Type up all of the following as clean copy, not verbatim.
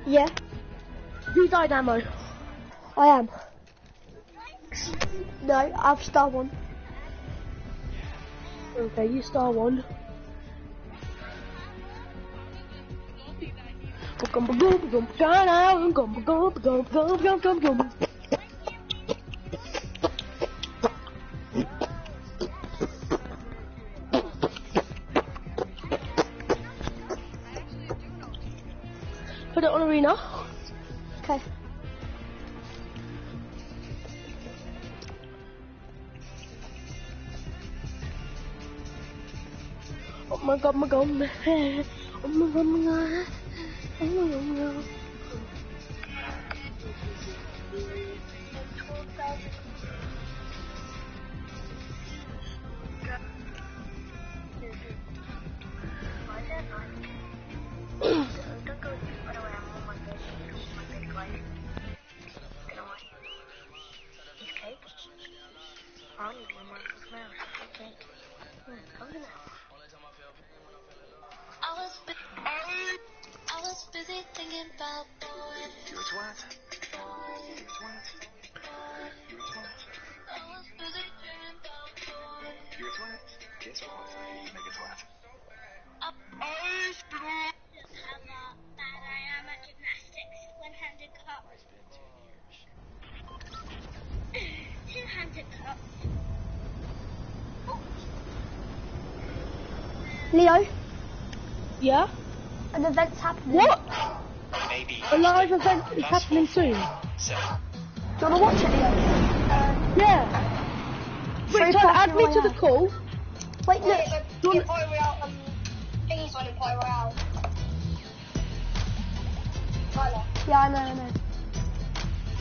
Yeah, You died, Ammo. I am. No, I've star one. Okay, you star one. Put it on arena. Okay. Oh my god, my god, my head. Oh my god, my god. Oh my god, my god. I was busy thinking about You a twat. You a twat. You a twat. I was busy dreaming about You a twat. Guess what? Make a twat. Look how bad I am at gymnastics. One-handed cup. Two-handed cup. Leo, Yeah? an event's happening. What? Maybe. A live event is happening soon. So, Do you want to watch it, Leo? Yeah. Free Wait, Tyler, add me Party to the Royale. call. Wait, look. Get Party Royale, thingy's on in Party Royale. Tyler, Yeah, I know. how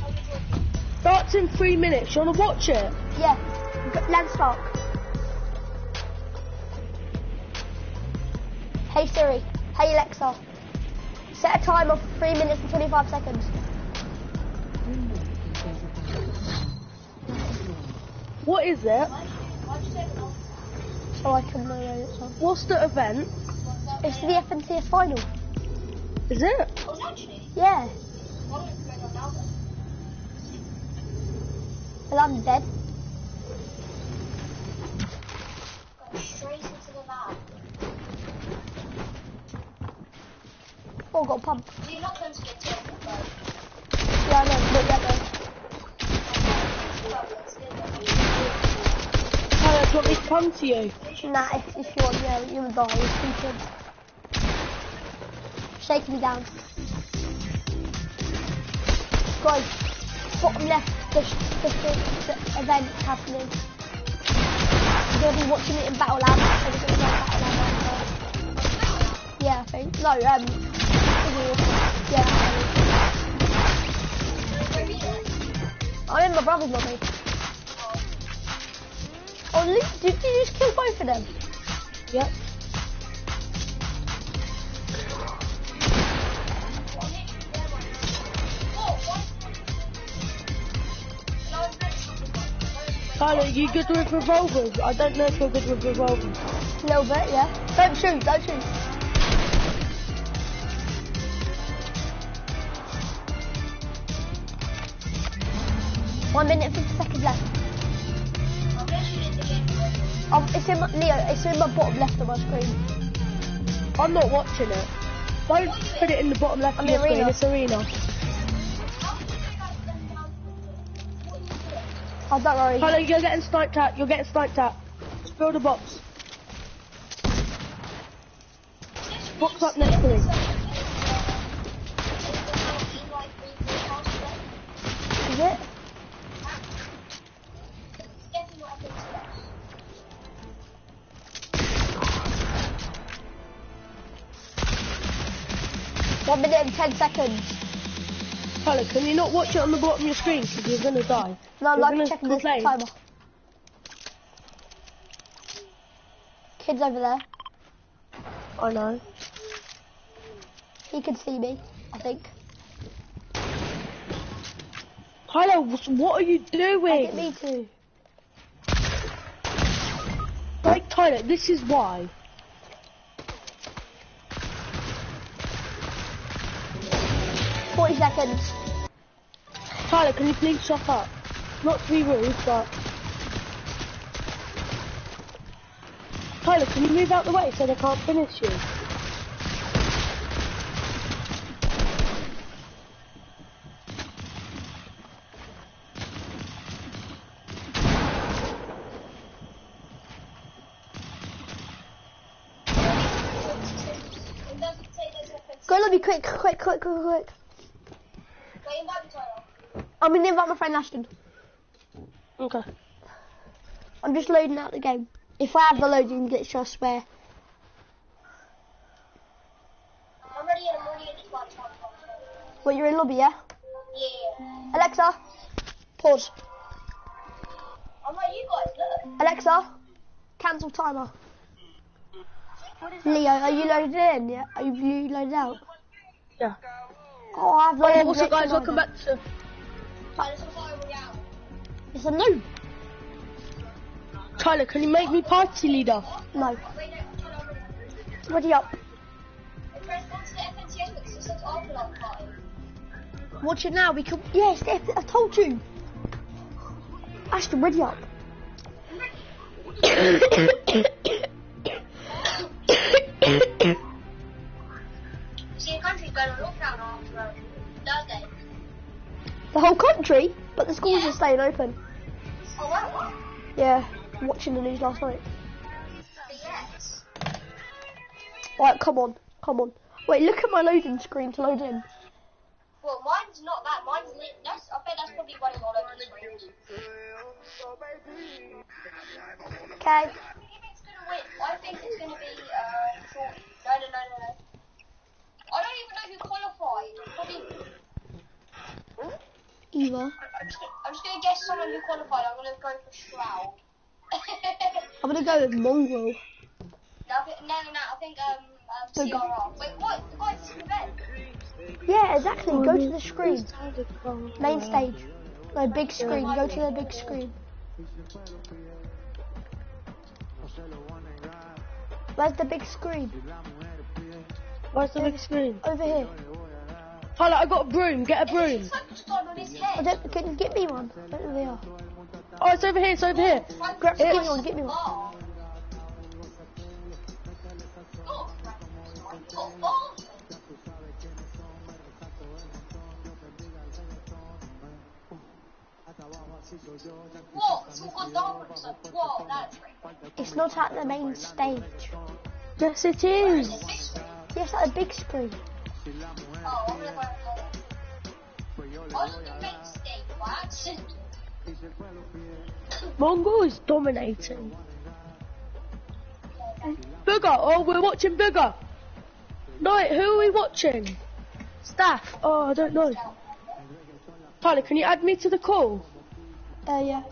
are you talking? Starts in 3 minutes. You wanna watch it? Yeah, let's start. Hey Siri, hey Alexa, set a time of 3 minutes and 25 seconds. What is it? So I can know when it's on. What's the event? It's the FNCS final. Is it? Oh, actually, Yeah, what is going on now then? well I'm dead. Go straight into the lab. Oh, got a pump. So you're not going to get to it, but... Yeah, I know, not yet though. Well, let's get there. Tyler, do you want me to come to you? Nah, if you want, yeah, you'll die. You're stupid. Shake me down. Guys, bottom left, the event happening. You're going to be watching it in Battle Lab. So we're going to go Battle Lab after. Yeah, I think. No, yeah. I'm in my brother's lobby. Oh, Luke, did you just kill both of them? Yep. Tyler, you good with revolvers? I don't know if you're good with revolvers. A little bit, yeah. Don't shoot, don't shoot. One minute, 50 seconds left. It's in my, Leo, it's in my bottom left of my screen. I'm not watching it. Don't put it in the bottom left of I'm your screen, arena. it's arena. Oh, don't worry. Tyler, you're getting sniped at, you're getting sniped at. Just build a box. Box up next to me. Is it? One minute and 10 seconds. Tyler, can you not watch it on the bottom of your screen because you're gonna die? No, I'm You're like gonna checking this complain. timer. Kid's over there. I know. He can see me, I think. Tyler, what are you doing? Get me too. Like, Tyler, this is why. 40 seconds. Tyler, can you please shut up? Not to be rude, but... Tyler, can you move out the way so they can't finish you? It doesn't say there's offensive. Go lobby, quick. Wait, invite me, Tyler. I'm gonna invite my friend Ashton. Okay. I'm just loading out the game. If I have the loading glitch, I swear. I'm ready and I'm already in the spot. Well, you're in lobby, yeah? Yeah. Alexa, pause. I'm like you guys, look. Alexa, cancel timer. Leo, are you loaded in? Yeah. Are you loaded out? Yeah. Oh, I've loaded. Oh, what's up, guys? glitch Welcome on. back to... Tyler's on fire royale. It's a no. Tyler, can you make me party leader? No. Wait, no, Tyler, I'm ready. Ready up. Press onto the FNCS because it says Arsenal party. Watch it now. We can. Yes, I told you. Ashton, ready up. See, the country's going on lockdown after Thursday. The whole country, but the schools are staying open. Oh, wow. Yeah, watching the news last night. Yes. Right, come on. Wait, look at my loading screen to load in. Well, mine's not that. Mine's lit. I bet that's probably running all over the screens. Okay. I think it's gonna win. I think it's gonna be short. No. I don't even know who qualified. Probably. Eva. I'm just gonna guess someone who qualified. I'm gonna go for Shroud. I'm gonna go with Mongrel. No, I think CRR. Wait, what? The guy's in the event. Yeah, exactly. Go to the screen. Main stage. No, big screen. Go to the big screen. Where's the big screen? Where's the big screen? Over here. Tyler, I got a broom. Get a broom. It's like a stud on his head. Can you get me one? I don't know where they are. Oh, it's over here. It's over here. Get me one. Get me one. Oh. What? It's all gone dark. It's like, whoa, that's right. It's not at the main stage. Yes, it is. Is it big screen? Yes, at the big screen. Oh, I'm gonna go for I was on the main stage by accident. Mongo is dominating. Booger. Oh, we're watching Booger. Night, who are we watching? Staff. Oh, I don't know. Tyler, can you add me to the call? Yeah.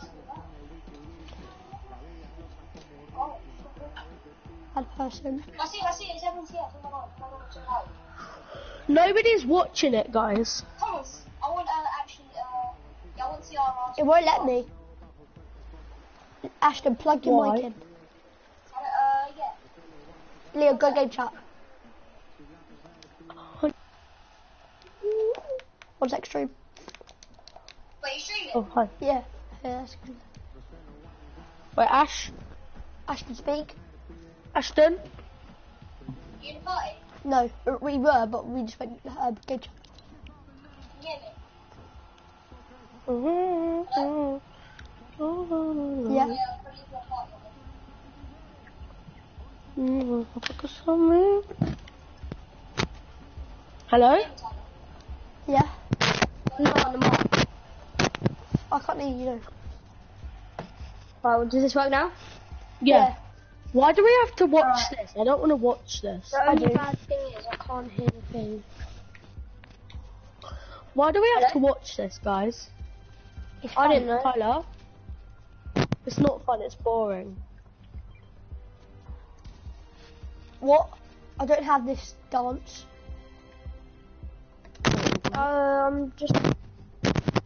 Add person. I see, it's everyone's here. Oh my god, it's hard. Nobody's watching it, guys. Thomas, I want I want CRR. It won't let me. Ashton, plug your Why? mic in. Yeah. Leo, go game chat. One sec, stream. Wait, you streaming? Oh, hi. Yeah. That's good. Wait, Ash. Ashton, speak. Ashton. You in the party? No, we were, but we just went game chat. Can you hear me? Yeah. Yeah. Yeah, I'm probably in the party. Hello? Yeah. I can't hear you. No. Right, does this work now? Yeah. Why do we have to watch this? I don't want to watch this. The I only do. bad thing is I can't hear the thing. Why do we have to watch this, guys? It's I fun. didn't know. Tyler? It's not fun, it's boring. What? I don't have this dance. I'm just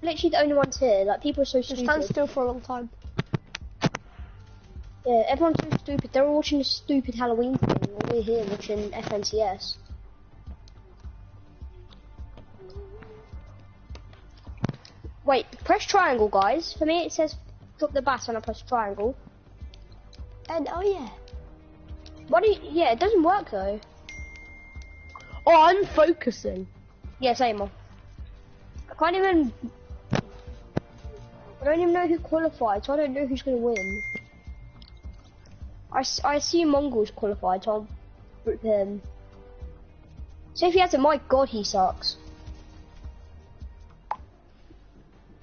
literally the only ones here. Like, people are so Just stupid. stand still for a long time. Yeah, everyone's so stupid. They're all watching this stupid Halloween thing, while we're here watching FNCS. Wait, press triangle, guys. For me, it says drop the bass when I press triangle. And oh yeah. What do you, yeah, it doesn't work though. Oh, I'm focusing. Yeah, same one. I can't even... I don't even know who qualified, so I don't know who's going to win. I assume Mongol's qualified, so I'll group him. So if he has a mic, God, he sucks.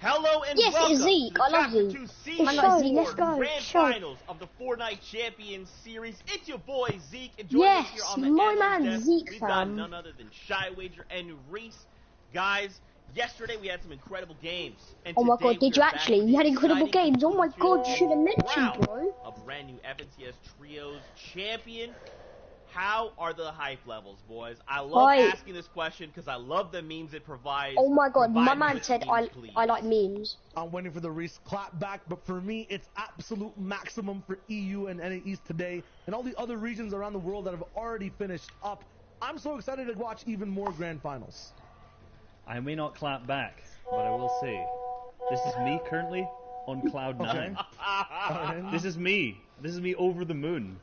Hello and Yes, welcome it's Zeke. to I love Chapter Zeke. 2 It's Season show, 4 let's go, Grand show. Finals of the Fortnite Champions Series. It's your boy Zeke, and joining Yes, us here on the my analyst man desk, Zeke, we've got fam. none other than Shy Wager and Reese. Guys, yesterday we had some incredible games. And Oh my today God, we did you are back actually? with You had the incredible exciting games. Oh my God, you should have mentioned, round bro. A brand new FNCS Trios Champion. How are the hype levels, boys? I love Hi. asking this question because I love the memes it provides. Oh my God, my Provide me man with said memes, please. I like memes. I'm waiting for the Reese clap back, but for me, it's absolute maximum for EU and NA East today, and all the other regions around the world that have already finished up. I'm so excited to watch even more grand finals. I may not clap back, but I will say, this is me currently on cloud nine. Alright. This is me. This is me over the moon.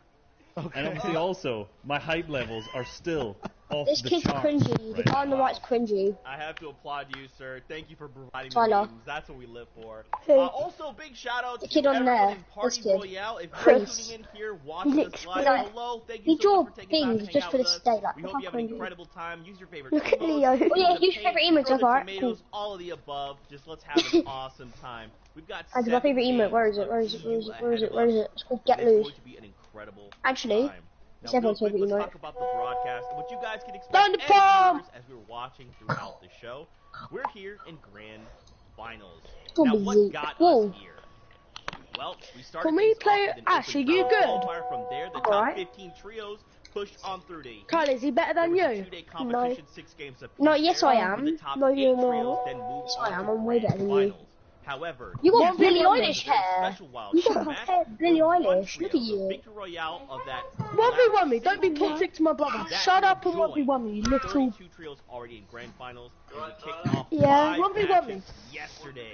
Okay. And obviously also, my hype levels are still off This the kid's charts. cringy. The guy on the right's cringy. I have to applaud you, sir. Thank you for providing the Tyler. memes. That's what we live for. Who? Also, big shout out The to kid on everyone there. in Party This kid. Royale. If you're Chris. tuning in here, watching He us looks live, like- hello. Thank he you so draw much for taking time to things hang just out for with the us. state, like, We how hope you have an cringy. incredible time. Use your favorite Look at emotes, Leo. throw Oh, yeah, the use your paint, favorite emotes, throw the alright, tomatoes, cool. all of the above. Just let's have an awesome time. We've got That's my 7 favorite emote. games Where is it? of Where is it? Where is EU it? Where is ahead it? Where is of it? us. It's called Get It is Loose. going to be an incredible Actually, time. it's Now, real everyone's quick, favorite let's emote. talk about the broadcast and what you guys can expect Thunder as Bomb! viewers as we were watching throughout the show. We're here in grand finals. Don't Now, be what Zeke. got Whoa. us here? Well, we started Can we things play off with an Ash? Are open you top good? qualifier. From there, the top Alright. 15 trios pushed on through to Tyler, is he better there than was a you? 2-day competition, 6 games apiece. No, yes, I there, am. with the top No, 8 you're trios not. then moved Yes, on I am. to I'm way grand better than you. finals. However, You got this Billie was a Eilish very hair. special wild You got card match hair, Billie where one Eilish. Look trio, at the you. victor royale of that 1v1 me, don't be single toxic to my brother. that Shut up and joined 1v1 me, you little... 32 trios already in grand finals, and we kicked off Yeah, 5 1v1 matches me. yesterday.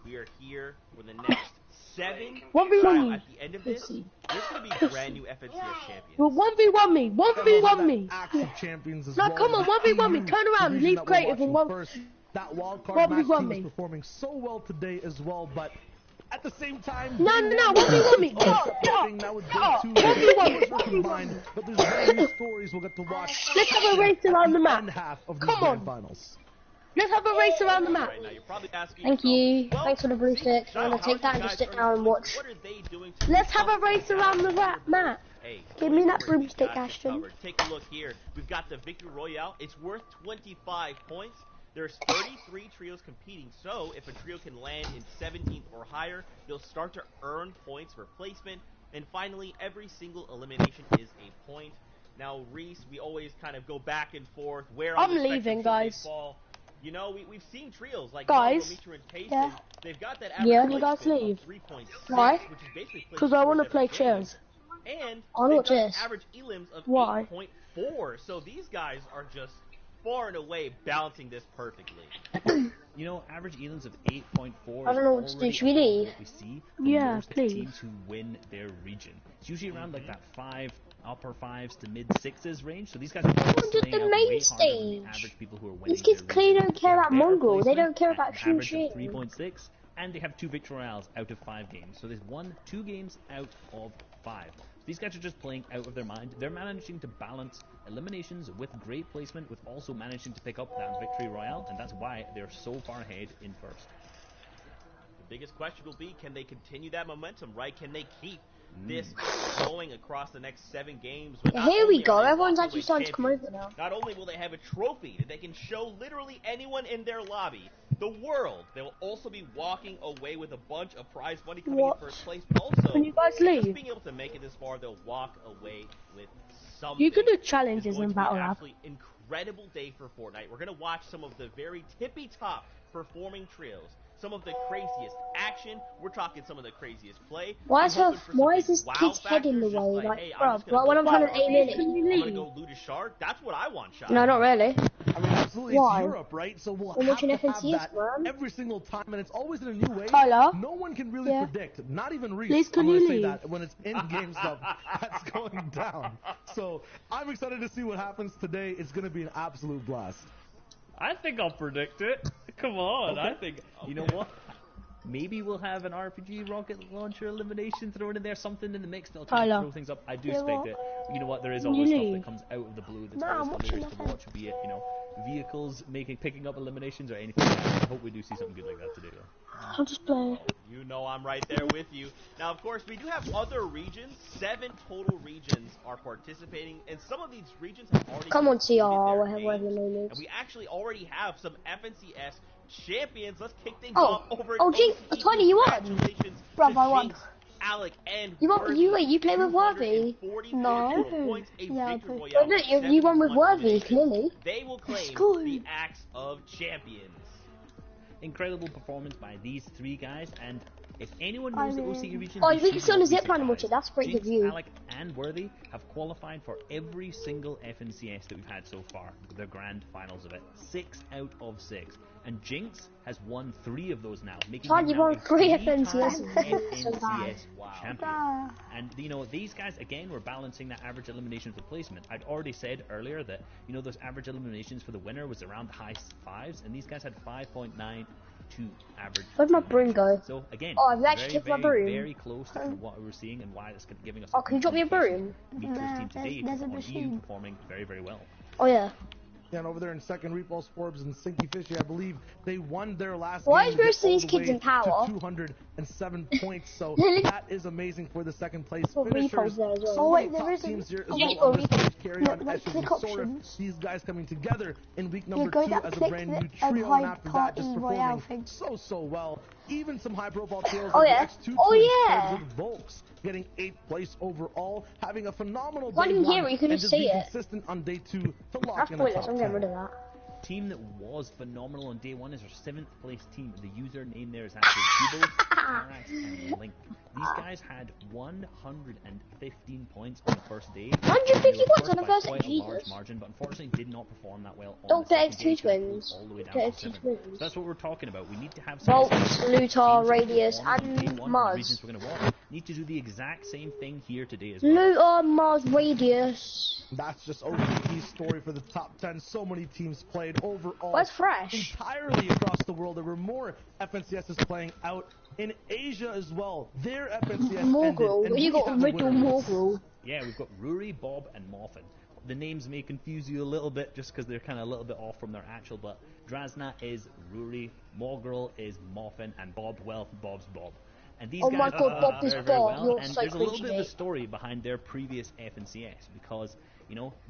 We are here for the next 7. 1v1 Now, me. at the end of this, Let's see. there's going to be brand new FNCS champions. Well, 1v1 me, 1v1 me. Acts of champions as No, well. come on, 1v1 me, turn around, The leave region that we're creative and watching one... first. That wild card match 1v1 team me. is performing so well today as well, but at the same time, No, day no, one 1v1 me. is Get up, get up, thing. Now with get up. day 2, 1v1 we're combined, but there's brand new stories we'll get to watch. Let's have a race around the End map. half of these Come grand on. finals. Let's have a race around the map. Right now, you're probably asking Thank yourself, you. well, Thanks for the blue see, stick. Shiloh, I'm gonna how take are that you and just guys sit down and earning watch. points? What are they doing to Let's have a something race now around the on leaderboard? map. Hey, Give me that we've broomstick, got you Ashton. covered. Take a look here. We've got the Victory Royale. It's worth 25 points. There's 33 trios competing, so if a trio can land in 17th or higher, they'll start to earn points for placement. And finally, every single elimination is a point. Now, Reese, we always kind of go back and forth. Where on I'm the spectrum leaving, should they guys. fall? You know, we've seen trios like Guys? Mongo, Mitra, and Payson. Yeah. They've got that Yeah. average You guys placement leave. of 3.6, Why? which is basically Because I want to play chairs. chairs. And I wanna they've watch got this. average elims of Why? 8.4. So these guys are just far and away balancing this perfectly. You know, average elims of 8.4. I don't know what to do. Should we leave? What we see from Yeah, most please. teams who win their region. It's usually around like that 5, upper 5s to mid 6s range. So these guys are Everyone did playing the out main way harder than the stage. average people who are winning These kids their clearly region. don't care They have about better Mongol. They placement don't care at about an Xing average of Jin. 3.6, and they have 2 victory royales out of 5 games. So they've won 2 games out of 5. These guys are just playing out of their mind. They're managing to balance eliminations with great placement, with also managing to pick up that victory royale, and that's why they're so far ahead in first. The biggest question will be, can they continue that momentum, right? Can they keep this going across the next 7 games? But not Here we only go. are they Everyone's walking actually away starting to come champions, over now. Not only will they have a trophy that they can show literally anyone in their lobby, the world, they will also be walking away with a bunch of prize money coming What? in first place. But also, Can you guys just leave? being able to make it this far, they'll walk away with something. You can do It's challenges going in to be an Battle Lab. absolutely incredible day for Fortnite. We're going to watch some of the very tippy top performing trios some of the craziest action. We're talking some of the craziest play. Why I'm is her? hoping for some Why big is this wow kid's head in the factors, just way? like, Like, hey, I'm bro, just gonna when go I'm trying to for aim in it. it. I'm gonna go loot a shark. That's what I want, Shot. No, not really. I mean, absolutely, Why? it's Europe, right? So we'll We're have watching to have FNCS, that man. every single time, and it's always in a new way. Tyler? No one can really Yeah. predict, not even Reese. Please, can I'm going you to say leave? that when it's in-game stuff that's going down. So I'm excited to see what happens today. It's going to be an absolute blast. I think I'll predict it. Come on, Okay. I think. You know what? Maybe we'll have an RPG rocket launcher elimination thrown in there, something in the mix that'll try to Tyler. throw things up. I do Yeah, expect what? it. But you know what? There is Can you always stuff leave? that comes out of the blue that's No, always I'm watching hilarious to nothing. watch, be it, vehicles picking up eliminations or anything like that. I hope we do see something good like that today, though. I'm just playing. You know I'm right there with you. Now, of course, we do have other regions. 7 total regions are participating, and some of these regions have already Come on, concluded CR, their whatever games. your name And is. we actually already have some FNCS champions. Let's kick things Oh. off over Oh, at Jinx, OCE. Tiny, you won. Congratulations Bruv, to I won. Jinx, Alec, and You Worthy. wait, you play with Worthy? 244 No. total points, a Yeah, I victory played. royale Well, look, with you won with 71 Worthy, eliminations. clearly. They will claim good. the Axe of Champions. Incredible performance by these 3 guys, and if anyone knows the OCE region, Oh, they we should can sit on not the be zipline and watch surprised. it. That's pretty good Jinx, view. Alec, and Worthy have qualified for every single FNCS that we've had so far, the grand finals of it. 6 out of 6. And Jinx has won 3 of those now, making Todd, him you now won a 3 3-time FNCS. So bad. FNCS champion. Ah. And these guys again were balancing that average elimination replacement. I'd already said earlier that those average eliminations for the winner was around the high 5s, and these guys had 5.92 average. Where'd my broom go? So again, Oh, I've actually very, took my very, broom. very close to what we were seeing and why it's giving us. Oh, can you drop me a broom? Meet this team today There's a on EU machine. performing very, very well. Oh, yeah. Yeah, and over there in second, Repulse Forbes and Sinky Fishy, I believe they won their last Why game. is to most get of all these the kids way in power? to 207 points, so Really? that is amazing for the second place Got finishers. Repulse there as well. So Oh, wait, many there top isn't. teams here as Oh, well wait, on this oh, stage. Carry on, Look, Escher, click and Sorif. options. These guys coming together in week You number go 2 down, as a click brand the new trio, high and after that, just party royale performing thing. so well. Even some high-profile trios Oh, like yeah. the X2 Oh, twins yeah. paired with Volks, getting 8th place overall, having a phenomenal Can't day even 1 hear it, you can and just just see being it. consistent on day 2 to lock That's in a pointless. top I'm getting 10. rid of that. Team that was phenomenal on day 1 is our 7th place team. The username there is actually Cubos, Arax, and Link. These guys had 115 points on the first day. 150 They were points on the by first quite day, a large Jesus. margin, but unfortunately did not perform that well on Don't the get second day, X2 so it twins. pulled all the way down Get to X2 7. twins. So that's what we're talking about. We need to have some Volks, teams Lutar, that Radius, perform on day and 1 in the Mars. regions we're going to watch. Need to do the exact same thing here today as well. Lutar, Mars, Radius. That's just OCE's story for the top 10. So many teams played overall. What's fresh? Entirely across the world. There were more FNCSs playing out in Asia as well. Their FNCS Morgul. ended, and You we got have a Riddle winner. Morgul. Yeah, we've got Rory, Bob, and Moffin. The names may confuse you a little bit just because they're kind of a little bit off from their actual, but Drasna is Rory, Morgul is Moffin, and Bob, well, Bob's Bob. And these Oh guys my God, are Bob is very, very Bob. well. You're And so there's a little cringy, bit of a mate. story behind their previous FNCS because,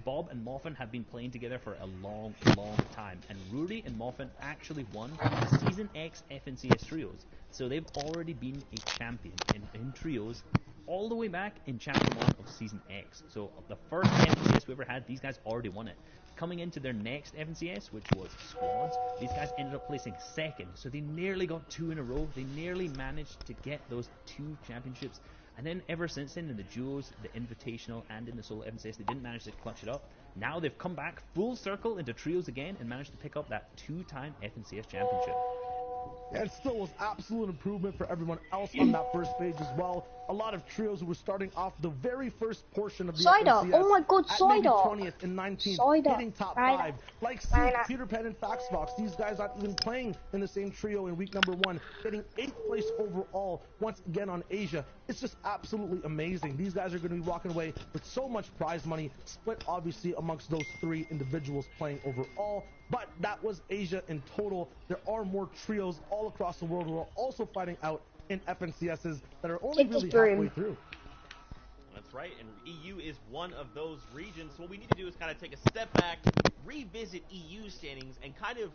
Bob and Moffin have been playing together for a long, long time. And Rory and Moffin actually won the Season X FNCS trios. So they've already been a champion in trios all the way back in Chapter 1 of Season X. So the first FNCS we ever had, these guys already won it. Coming into their next FNCS, which was Squads, these guys ended up placing second. So they nearly got 2 in a row. They nearly managed to get those 2 championships. And then ever since then, in the duos, the invitational, and in the solo FNCS, they didn't manage to clutch it up. Now they've come back full circle into trios again and managed to pick up that 2-time FNCS championship. Yeah, it still was absolute improvement for everyone else on that first page as well. A lot of trios who were starting off the very first portion of the Psyduck. FNCS Oh my God, at maybe Psyduck. 20th and 19th, Psyduck. hitting top Right. 5. Like Right. Peter Pan and Foxfox, these guys aren't even playing in the same trio in week number 1, getting 8th place overall once again on Asia. It's just absolutely amazing. These guys are going to be walking away with so much prize money, split obviously amongst those 3 individuals playing overall. But that was Asia in total. There are more trios all across the world who are also fighting out in FNCSs that are only Take this really broom. halfway through. That's right, and EU is one of those regions. So what we need to do is kind of take a step back, revisit EU standings, and kind of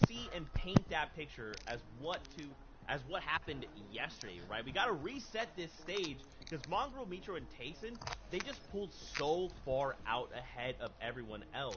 see and paint that picture as what happened yesterday, right? We got to reset this stage because Mongrel, Mitro, and Tayson, they just pulled so far out ahead of everyone else.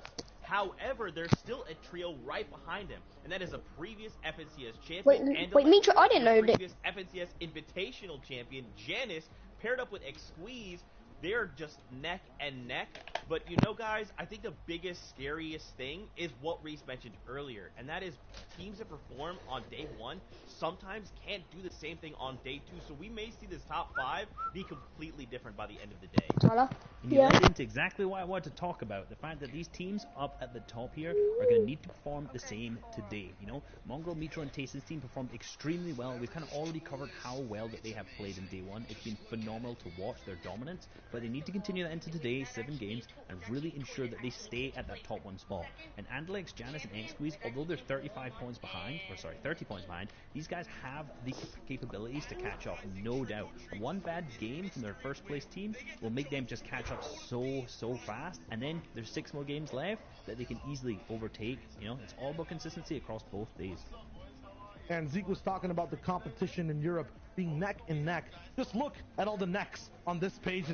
However, there's still a trio right behind him, and that is a previous FNCS champion Wait, and Mitra, I didn't know that. previous FNCS Invitational champion, Janice, paired up with X-Squeeze. They're just neck and neck. But you know, guys, I think the biggest, scariest thing is what Reese mentioned earlier, and that is teams that perform on day 1 sometimes can't do the same thing on day 2. So we may see this top 5 be completely different by the end of the day. Tyler? And you led into exactly what I wanted to talk about, the fact that these teams up at the top here are going to need to perform the same today. You know, Mongrel, Mitra, and Tayson's team performed extremely well. We've kind of already covered how well that they have played in day 1. It's been phenomenal to watch their dominance, but they need to continue that into today, 7 games, and really ensure that they stay at that top 1 spot. And Andalex, Janice, and X-Squeeze, although they're 30 points behind, these guys have the capabilities to catch up, no doubt. One bad game from their first place team will make them just catch up so fast, and then there's 6 more games left that they can easily overtake. You know, it's all about consistency across both days. And Zeke was talking about the competition in Europe being neck and neck. Just look at all the necks on this page,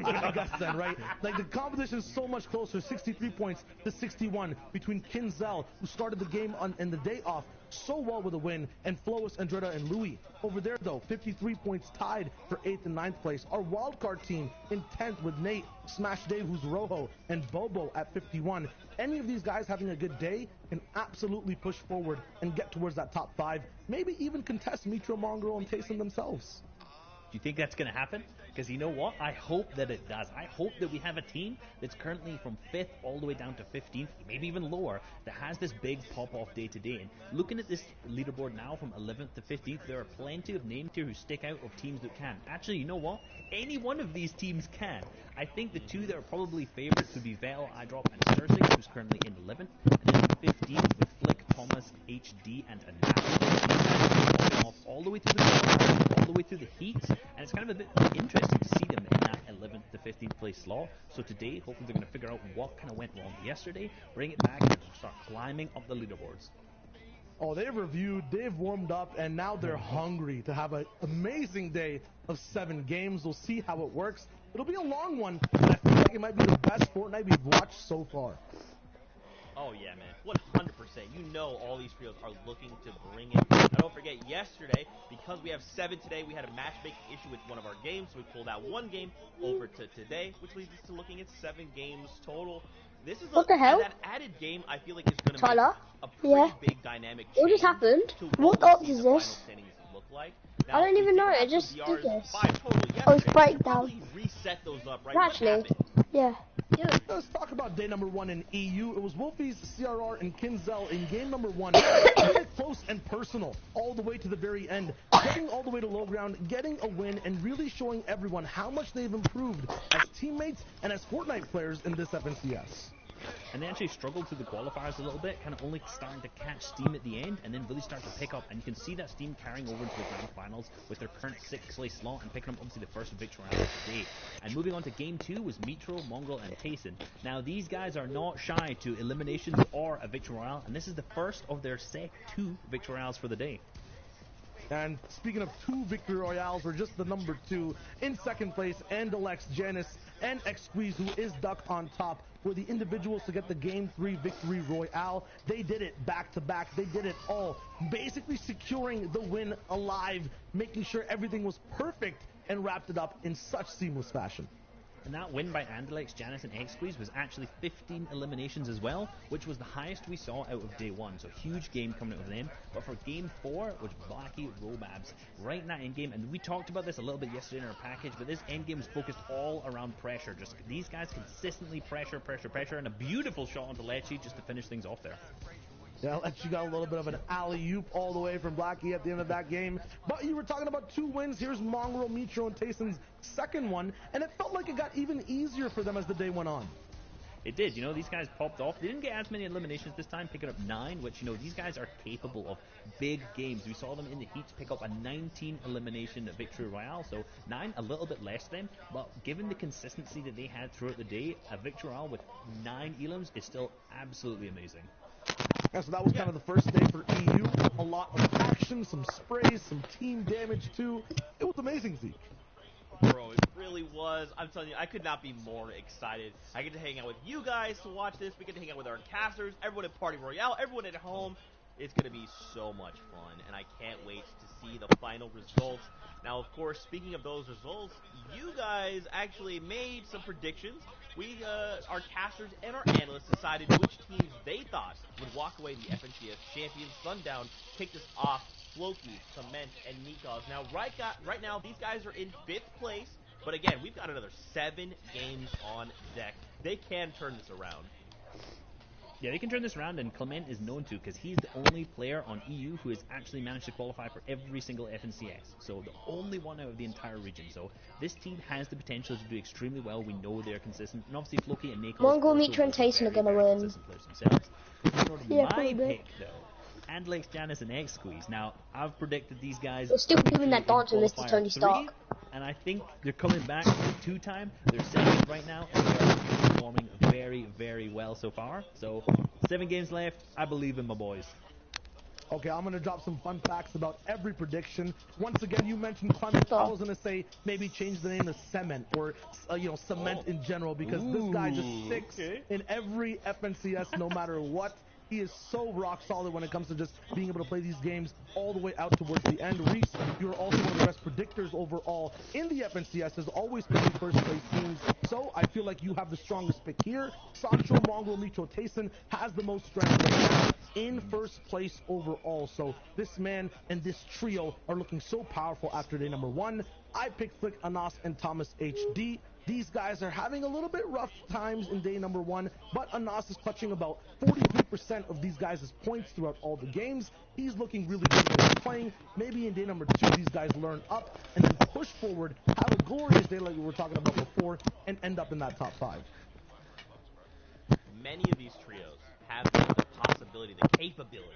I guess then, right? Like, the competition is so much closer, 63 points to 61 between Kinzel, who started the game in the day off so well with a win, and Flois, Andretta, and Louis. Over there, though, 53 points tied for 8th and 9th place. Our wildcard team in 10th with Nate, Smash Dave, who's Rojo, and Bobo at 51. Any of these guys having a good day can absolutely push forward and get towards that top 5. Maybe even contest Mitra, Mongrel, and Tayson themselves. Do you think that's going to happen? Because you know what? I hope that it does. I hope that we have a team that's currently from 5th all the way down to 15th, maybe even lower, that has this big pop-off day today. And looking at this leaderboard now from 11th to 15th, there are plenty of names here who stick out of teams that can. Actually, you know what? Any one of these teams can. I think the 2 that are probably favorites would be Vettel, iDrop, and Cersei, who's currently in 11th. And then in 15th with Flick, Thomas, HD, and Anap. Off all the way through the all the way through the heats, and it's kind of a bit interesting to see them in that 11th to 15th place slot. So today, hopefully they're going to figure out what kind of went wrong yesterday, bring it back, and start climbing up the leaderboards. Oh, they've reviewed, they've warmed up, and now they're hungry to have an amazing day of 7 games. We'll see how it works. It'll be a long one, but I feel like it might be the best Fortnite we've watched so far. Oh yeah, man, 100%. You know all these trios are looking to bring it. Now don't forget, yesterday, because we have 7 today, we had a matchmaking issue with one of our games, so we pulled out 1 game over to today, which leads us to looking at 7 games total. This is What the hell? That added game, I feel like, is going to Tyler? make a pretty big dynamic change. What just happened? To What we art see is the this? final standings look like. I don't we even did know, have it some just did VRs this. by total Oh, it's yesterday. breakdown. Probably reset those up, right? Actually, What happened? yeah. Let's talk about day number 1 in EU. It was Wolfie's, CRR, and Kinzel in game number 1. Very close and personal all the way to the very end. Getting all the way to low ground, getting a win, and really showing everyone how much they've improved as teammates and as Fortnite players in this FNCS. And they actually struggled through the qualifiers a little bit, kind of only starting to catch steam at the end, and then really start to pick up. And you can see that steam carrying over into the grand finals with their current 6th place slot and picking up obviously the first victory round of the day. And moving on to game 2 was Mitro, Mongrel, and Tayson. Now these guys are not shy to eliminations or a victory royale, and this is the first of their set 2 victory royales for the day. And speaking of 2 victory royales, we're just the number 2 in 2nd place. Andalex, Janice, and X-Squeeze, who is Duck on top, were the individuals to get the game 3 victory royale. They did it back to back. They did it all, basically securing the win alive, making sure everything was perfect, and wrapped it up in such seamless fashion. And that win by Andalex, Janice, and X-Squeeze was actually 15 eliminations as well, which was the highest we saw out of day 1. So huge game coming out of them. But for game 4, which Blackie, Robabs, right in that end game, and we talked about this a little bit yesterday in our package, but this end game was focused all around pressure. Just these guys consistently pressure, and a beautiful shot onto Lechi just to finish things off there. Yeah, Lechi got a little bit of an alley-oop all the way from Blackie at the end of that game. But you were talking about 2 wins. Here's Mongrel, Mitro, and Tayson's 2nd one, and it felt like it got even easier for them as the day went on. It did, you know, these guys popped off. They didn't get as many eliminations this time, picking up 9, which, you know, these guys are capable of big games. We saw them in the heats pick up a 19 elimination victory royale, so 9, a little bit less than, but given the consistency that they had throughout the day, a victory royale with 9 elims is still absolutely amazing. Yeah, so that was kind of the first day for EU. A lot of action, some sprays, some team damage too. It was amazing, Zeke. Bro, it really was. I'm telling you, I could not be more excited. I get to hang out with you guys to watch this. We get to hang out with our casters, everyone at Party Royale, everyone at home. It's going to be so much fun, and I can't wait to see the final results. Now, of course, speaking of those results, you guys actually made some predictions. Our casters and our analysts decided which teams they thought would walk away the FNCS champions. Sundown kicked us off. Floki, Cement, and Nikos. Now, right now, these guys are in 5th place. But again, we've got another 7 games on deck. They can turn this around. Yeah, they can turn this around, and Clement is known to because he's the only player on EU who has actually managed to qualify for every single FNCS. So the only one out of the entire region. So this team has the potential to do extremely well. We know they're consistent. And obviously Floki and Nikos Mongo, also Mitra, and both Tayson are very, gonna very win. consistent players themselves. Sort of Yeah, my probably. pick, though, Andlex, Janice, and X-Squeeze. Now, I've predicted these guys... We're still doing that dance with Mr. qualifier Tony 3, Stark. and I think they're coming back for 2-time. They're 2nd right now, and they're performing very, very well so far. So, 7 games left. I believe in my boys. Okay, I'm going to drop some fun facts about every prediction. Once again, you mentioned Clement. I was going to say maybe change the name to Cement or, Cement in general, because this guy just sticks in every FNCS no matter what. He is so rock solid when it comes to just being able to play these games all the way out towards the end. Reese, you're also one of the best predictors overall in the FNCS, has always picking first place teams. So I feel like you have the strongest pick here. Sancho, Mongrel, Mitro, Tayson has the most strength right now in first place overall. So this man and this trio are looking so powerful after day number 1. I picked Flick, Anas, and Thomas HD. These guys are having a little bit rough times in day number 1, but Anas is clutching about 43% of these guys' points throughout all the games. He's looking really good when he's playing. Maybe in day number 2, these guys learn up and then push forward, have a glorious day like we were talking about before, and end up in that top 5. Many of these trios have the possibility, the capability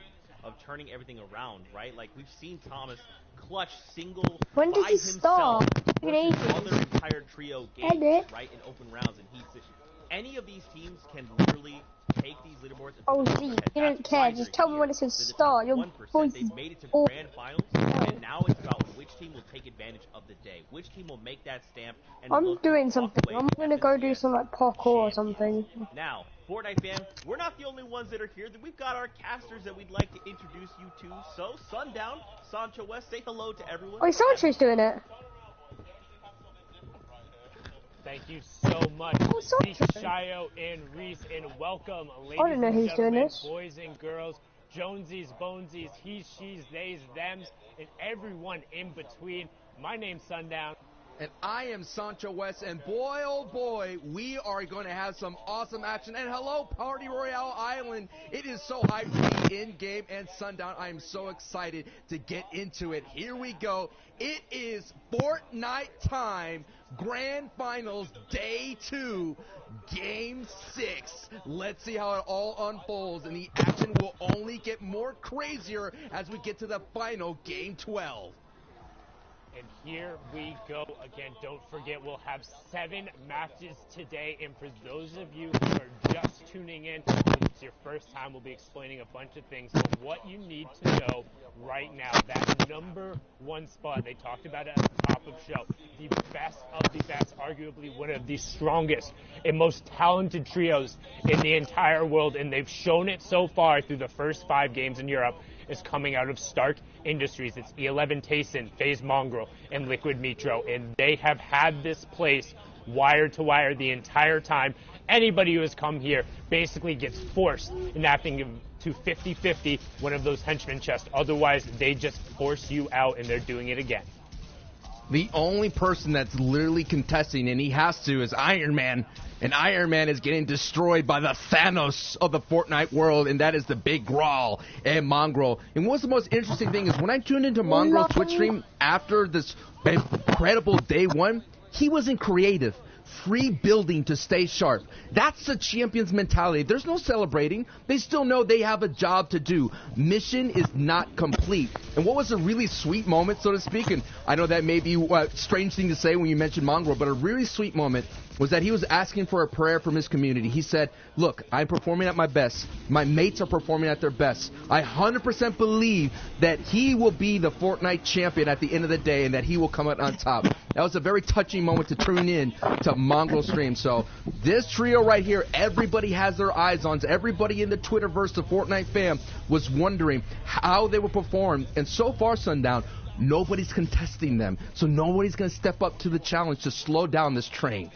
of turning everything around, right? Like, we've seen Thomas clutch single When does by he himself start? versus other entire trio games, right, in open rounds, and any of these teams can literally take these leaderboards and Oh, put them gee, over their you head. don't That's care. why Just they're tell me here. when it says They're the start. top Your 1%. voice They've made it to is grand finals, and now it's about which team will take advantage of the day. Which team will make that stamp and I'm look to doing walk something. away I'm with gonna go do FNCS some like parkour or champions. something. Now, Fortnite fam, we're not the only ones that are here. We've got our casters that we'd like to introduce you to. So, Sundown, Sancho West, say hello to everyone. Oh, Sancho's doing it. Thank you so much, Oh, Sancho. Shayo and Reese, and welcome, ladies I don't know and who's doing gentlemen, this. boys and girls, Jonesies, Bonesies, he's, she's, theys, thems, and everyone in between. My name's Sundown. And I am Sancho West, and boy, oh boy, we are going to have some awesome action. And hello, Party Royale Island. It is so hyped to be in-game and Sundown. I am so excited to get into it. Here we go. It is Fortnite time. Grand Finals, Day 2, Game 6. Let's see how it all unfolds, and the action will only get more crazier as we get to the final Game 12. And here we go again. Don't forget, we'll have 7 matches today. And for those of you who are just tuning in, if it's your first time, we'll be explaining a bunch of things. But what you need to know right now, that number 1 spot, they talked about it at the top of the show, the best of the best, arguably one of the strongest and most talented trios in the entire world. And they've shown it so far through the first 5 games in Europe. Is coming out of Stark Industries. It's E11 Tayson, FaZe Mongrel, and Liquid Mitro, and they have had this place wire to wire the entire time. Anybody who has come here basically gets forced in that thing to 50-50 one of those henchman chests. Otherwise, they just force you out, and they're doing it again. The only person that's literally contesting, and he has to, is Iron Man. And Iron Man is getting destroyed by the Thanos of the Fortnite world, and that is the Big Grawl and Mongrel. And what's the most interesting thing is when I tuned into Mongrel's Twitch stream after this incredible day 1, he wasn't creative. Free building to stay sharp. That's the champion's mentality. There's no celebrating. They still know they have a job to do. Mission is not complete. And what was a really sweet moment, so to speak, and I know that may be a strange thing to say when you mention Mongrel, but a really sweet moment was that he was asking for a prayer from his community. He said, look, I'm performing at my best. My mates are performing at their best. I 100% believe that he will be the Fortnite champion at the end of the day and that he will come out on top. That was a very touching moment to tune in to Mongrel Stream. So this trio right here, everybody has their eyes on. Everybody in the Twitterverse, the Fortnite fam, was wondering how they would perform. And so far, Sundown, nobody's contesting them. So nobody's going to step up to the challenge to slow down this train.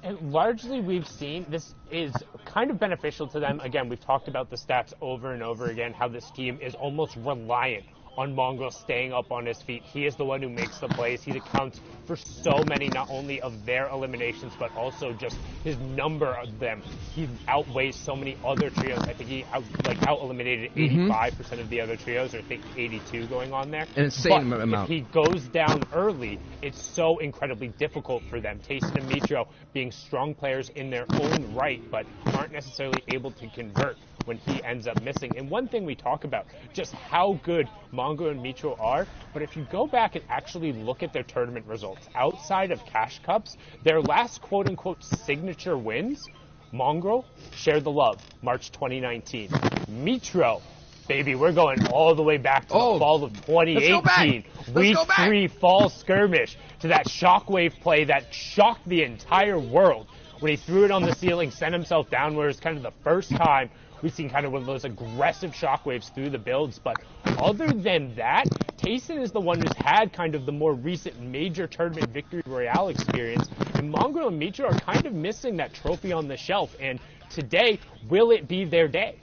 And largely we've seen this is kind of beneficial to them. Again, we've talked about the stats over and over again, how this team is almost reliant on Mongrel staying up on his feet. He is the one who makes the plays. He accounts for so many, not only of their eliminations, but also just his number of them. He outweighs so many other trios. I think he out-eliminated 85% of the other trios, or I think 82 going on there. An insane but amount. If he goes down early, it's so incredibly difficult for them. Tayson and Mitro being strong players in their own right, but aren't necessarily able to convert when he ends up missing. And one thing we talk about, just how good Mongrel and Mitro are, but if you go back and actually look at their tournament results, outside of Cash Cups, their last quote-unquote signature wins, Mongrel shared the love, March 2019. Mitro, baby, we're going all the way back to the fall of 2018. Week 3 fall skirmish, to that shockwave play that shocked the entire world when he threw it on the ceiling, sent himself downwards, kind of the first time we've seen kind of one of those aggressive shockwaves through the builds. But other than that, Tayson is the one who's had kind of the more recent major tournament victory royale experience. And Mongrel and Mitro are kind of missing that trophy on the shelf. And today, will it be their day?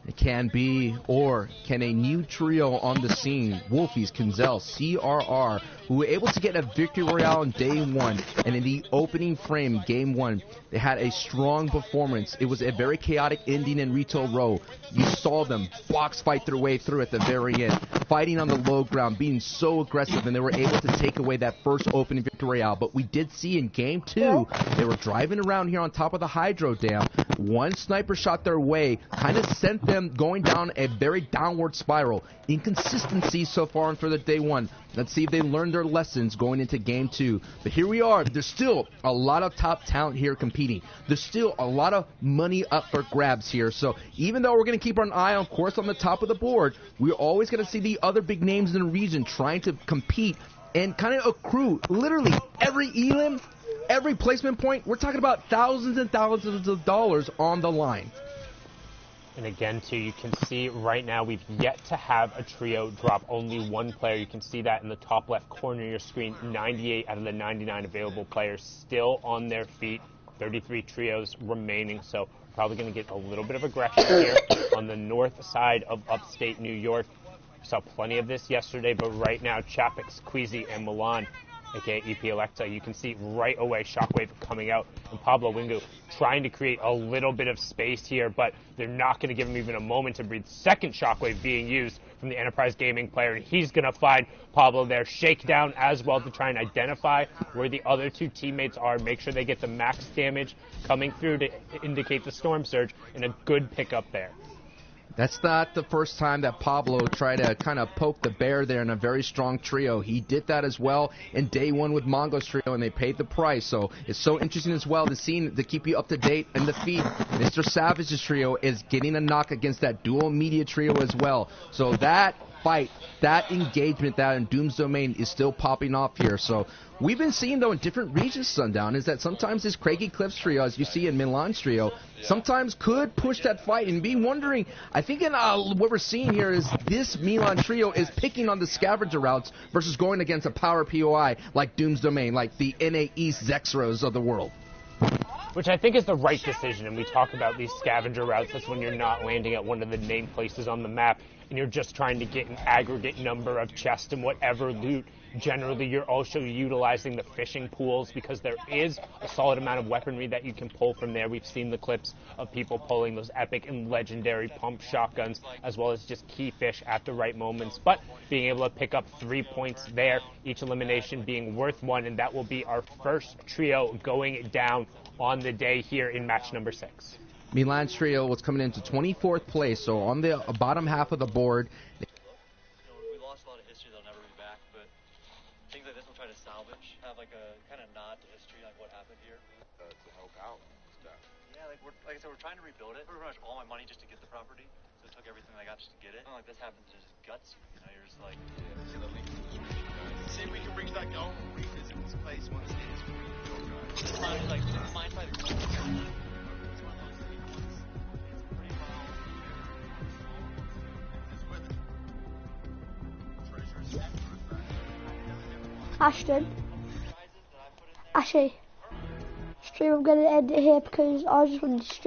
It can be, or can a new trio on the scene, Wolfies, Kinzel, CRR, who were able to get a victory royale on day 1, and in the opening frame, game 1, they had a strong performance. It was a very chaotic ending in Retail Row. You saw them box fight their way through at the very end, fighting on the low ground, being so aggressive, and they were able to take away that first opening victory royale. But we did see in game 2, they were driving around here on top of the Hydro Dam. One sniper shot their way, kind of sent them going down a very downward spiral. Inconsistency so far for the day 1. Let's see if they learned their lessons going into game 2. But here we are. There's still a lot of top talent here competing. There's still a lot of money up for grabs here. So even though we're going to keep our eye, of course, on the top of the board, we're always going to see the other big names in the region trying to compete and kind of accrue literally every elim, every placement point. We're talking about thousands and thousands of dollars on the line. And again, too, you can see right now we've yet to have a trio drop only one player. You can see that in the top left corner of your screen. 98 out of the 99 available players still on their feet. 33 trios remaining, so probably going to get a little bit of aggression here on the north side of upstate New York. Saw plenty of this yesterday, but right now, Chapix, Queasy, and Milan, aka EP Electa, you can see right away Shockwave coming out, and Pablo Wingu trying to create a little bit of space here, but they're not going to give him even a moment to breathe. Second Shockwave being used from the Enterprise Gaming player, and he's going to find Pablo there. Shakedown as well to try and identify where the other two teammates are, make sure they get the max damage coming through to indicate the Storm Surge, and a good pickup there. That's not the first time that Pablo tried to kind of poke the bear there in a very strong trio. He did that as well in day 1 with Mongo's trio, and they paid the price. So it's so interesting as well to keep you up to date in the feed. Mr. Savage's trio is getting a knock against that dual media trio as well. So that fight, that engagement, that in Doom's Domain is still popping off here. So we've been seeing, though, in different regions, Sundown, is that sometimes this Craigie Cliffs trio, as you see in Milan's trio, sometimes could push that fight and be wondering. I think in what we're seeing here is this Milan trio is picking on the scavenger routes versus going against a power POI like Doom's Domain, like the NA East Zexros of the world. Which I think is the right decision, and we talk about these scavenger routes. That's when you're not landing at one of the named places on the map, and you're just trying to get an aggregate number of chests and whatever loot. Generally, you're also utilizing the fishing pools because there is a solid amount of weaponry that you can pull from there. We've seen the clips of people pulling those epic and legendary pump shotguns, as well as just key fish at the right moments. But being able to pick up 3 points there, each elimination being worth 1, and that will be our first trio going down on the day here in match number 6. Milan's trio was coming into 24th place, so on the bottom half of the board. We lost a lot of history that'll never be back, but things like this we'll try to salvage, have have like a kind of nod to history, like what happened here. To help out and stuff. Yeah, like I said, we're trying to rebuild it. Pretty much all my money just to get the property, so it took everything I got just to get it. Like this happens to just guts you, you know. You're just like, See if we can bring back your own revisit this place once it's rebuilt. like mine's by the Ashton. Ashley. Stream, I'm going to end it here because I just wanted to stream